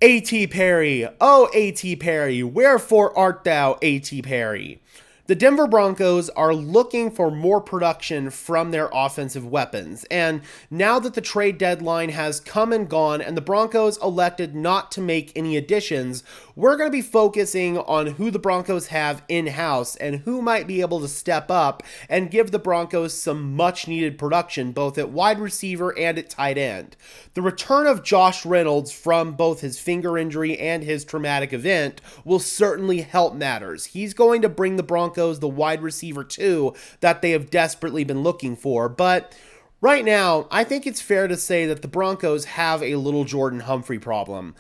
A.T. Perry, oh A.T. Perry, wherefore art thou, A.T. Perry? The Denver Broncos are looking for more production from their offensive weapons, and now that the trade deadline has come and gone and the Broncos elected not to make any additions, we're going to be focusing on who the Broncos have in-house and who might be able to step up and give the Broncos some much-needed production both at wide receiver and at tight end. The return of Josh Reynolds from both his finger injury and his traumatic event will certainly help matters. He's going to bring the Broncos the wide receiver 2 that they have desperately been looking for, but right now, I think it's fair to say that the Broncos have a little Jordan Humphrey problem.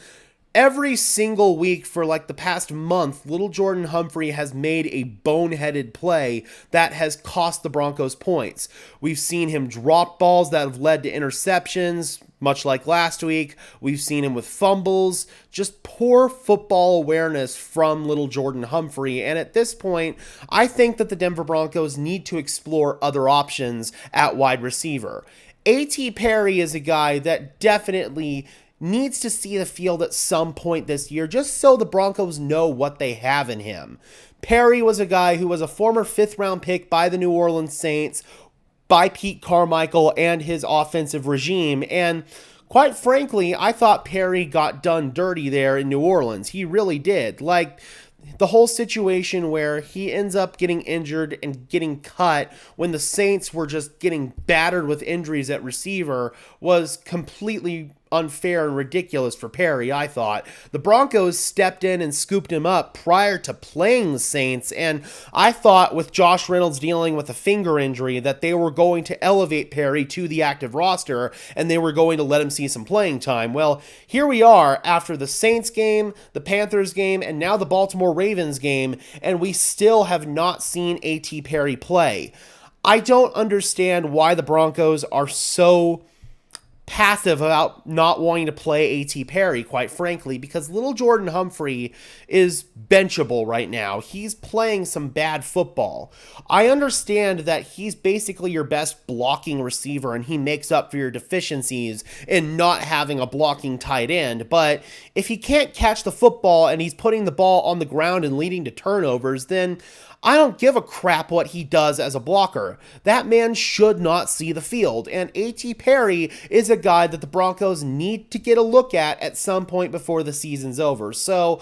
Every single week for like the past month, little Jordan Humphrey has made a boneheaded play that has cost the Broncos points. We've seen him drop balls that have led to interceptions, much like last week. We've seen him with fumbles, just poor football awareness from little Jordan Humphrey. And at this point, I think that the Denver Broncos need to explore other options at wide receiver. A.T. Perry is a guy that definitely needs to see the field at some point this year just so the Broncos know what they have in him. Perry was a guy who was a former 5th-round pick by the New Orleans Saints, by Pete Carmichael and his offensive regime, and quite frankly, I thought Perry got done dirty there in New Orleans. He really did. Like, the whole situation where he ends up getting injured and getting cut when the Saints were just getting battered with injuries at receiver was completely unfair and ridiculous for Perry, I thought. The Broncos stepped in and scooped him up prior to playing the Saints, and I thought with Josh Reynolds dealing with a finger injury that they were going to elevate Perry to the active roster and they were going to let him see some playing time. Well, here we are after the Saints game, the Panthers game, and now the Baltimore Ravens game, and we still have not seen A.T. Perry play. I don't understand why the Broncos are so passive about not wanting to play A.T. Perry, quite frankly, because little Jordan Humphrey is benchable right now. He's playing some bad football. I understand that he's basically your best blocking receiver and he makes up for your deficiencies in not having a blocking tight end, but if he can't catch the football and he's putting the ball on the ground and leading to turnovers, then I don't give a crap what he does as a blocker. That man should not see the field, and A.T. Perry is a guy that the Broncos need to get a look at some point before the season's over. So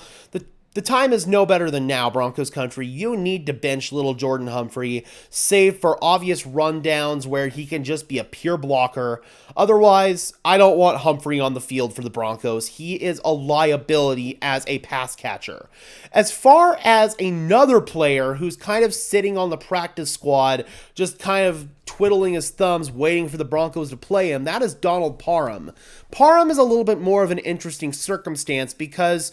the time is no better than now, Broncos country. You need to bench little Jordan Humphrey, save for obvious rundowns where he can just be a pure blocker. Otherwise, I don't want Humphrey on the field for the Broncos. He is a liability as a pass catcher. As far as another player who's kind of sitting on the practice squad, just kind of twiddling his thumbs, waiting for the Broncos to play him, that is Donald Parham. Parham is a little bit more of an interesting circumstance because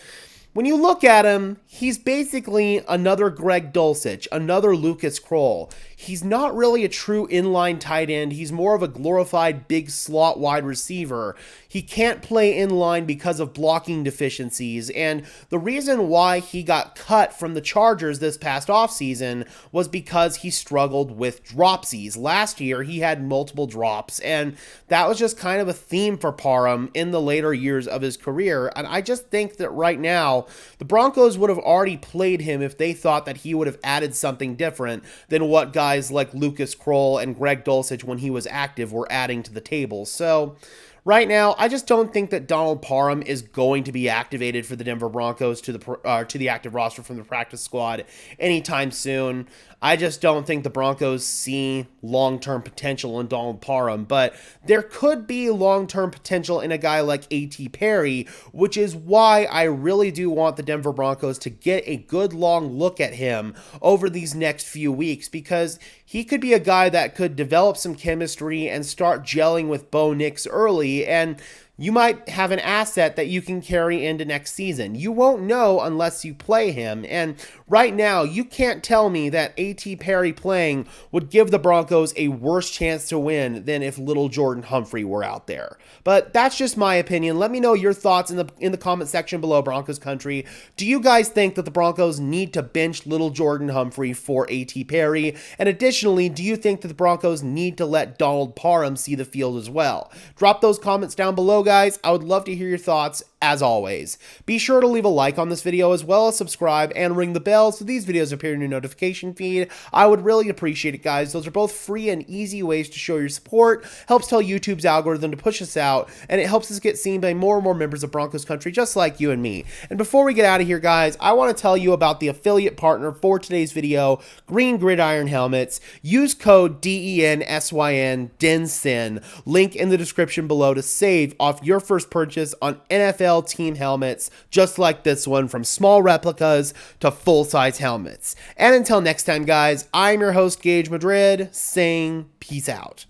when you look at him, he's basically another Greg Dulcich, another Lucas Kroll. He's not really a true inline tight end. He's more of a glorified big slot wide receiver. He can't play inline because of blocking deficiencies, and the reason why he got cut from the Chargers this past offseason was because he struggled with dropsies. Last year, he had multiple drops, and that was just kind of a theme for Parham in the later years of his career, and I just think that right now, the Broncos would have already played him if they thought that he would have added something different than what guys like Lucas Kroll and Greg Dulcich, when he was active, were adding to the table. So right now, I just don't think that Donald Parham is going to be activated for the Denver Broncos to the active roster from the practice squad anytime soon. I just don't think the Broncos see long-term potential in Donald Parham, but there could be long-term potential in a guy like A.T. Perry, which is why I really do want the Denver Broncos to get a good long look at him over these next few weeks, because he could be a guy that could develop some chemistry and start gelling with Bo Nix early, and you might have an asset that you can carry into next season. You won't know unless you play him, and right now, you can't tell me that A.T. Perry playing would give the Broncos a worse chance to win than if little Jordan Humphrey were out there. But that's just my opinion. Let me know your thoughts in the comment section below, Broncos country. Do you guys think that the Broncos need to bench little Jordan Humphrey for A.T. Perry? And additionally, do you think that the Broncos need to let Donald Parham see the field as well? Drop those comments down below, guys. I would love to hear your thoughts, as always. Be sure to leave a like on this video as well as subscribe and ring the bell so these videos appear in your notification feed. I would really appreciate it, guys. Those are both free and easy ways to show your support, helps tell YouTube's algorithm to push us out, and it helps us get seen by more and more members of Broncos country just like you and me. And before we get out of here, guys, I want to tell you about the affiliate partner for today's video, Green Gridiron Helmets. Use code DENSYN, DENSYN, link in the description below to save off your first purchase on NFL team helmets, just like this one, from small replicas to full-size helmets. And until next time, guys, I'm your host, Gage Madrid, saying peace out.